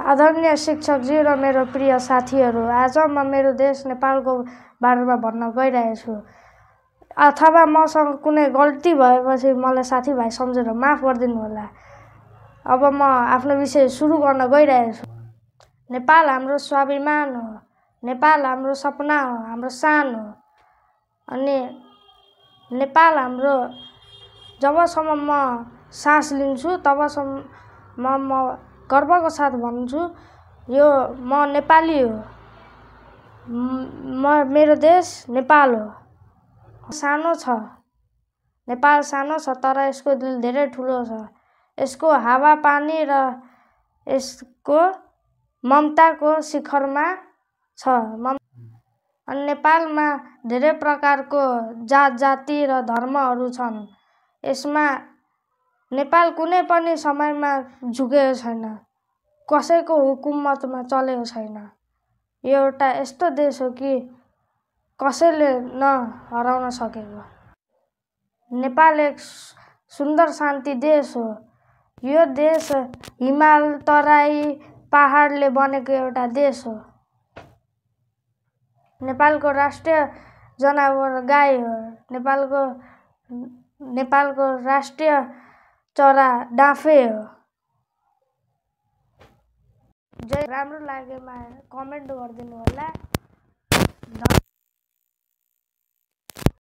आदरणीय शिक्षकजी र मेरो प्रिय साथीहरू, आज म मेरो देश नेपालको बारेमा भन्न गइरहेको छु। अथवा मसँग कुनै गल्ती भएपछि मलाई साथीभाइ सम्झेर माफ गरिदिनु होला। अब म आफ्नो विषय सुरु गर्न गइरहेको छु। नेपाल हाम्रो स्वाभिमान हो, नेपाल हाम्रो सपना हो, हाम्रो शान हो। अनि नेपाल हाम्रो जबसम्म म सास लिन्छु तबसम्म म गर्वको साथ भन्छु, यो म नेपाली हो। मेरो देश नेपाल हो। सानो छ, नेपाल सानो छ, तर यसको दिल धेरै ठुलो छ। यसको हावापानी र यसको ममताको शिखरमा छ। अनि नेपालमा धेरै प्रकारको जात जाति र धर्महरू छन्। यसमा नेपाल कुनै पनि समयमा झुकेको छैन, कसैको हुकुमतमा चलेको छैन। यो एउटा यस्तो देश हो कि कसैले नहराउन सकेको। नेपाल एक सुन्दर शान्ति देश हो। यो देश हिमाल, तराई, पहाडले बनेको एउटा देश हो। नेपालको राष्ट्रिय जनावर गाई हो। नेपालको राष्ट्रिय चरा डाँफे हो। राम्रो लागेमा कमेन्ट गरिदिनु होला।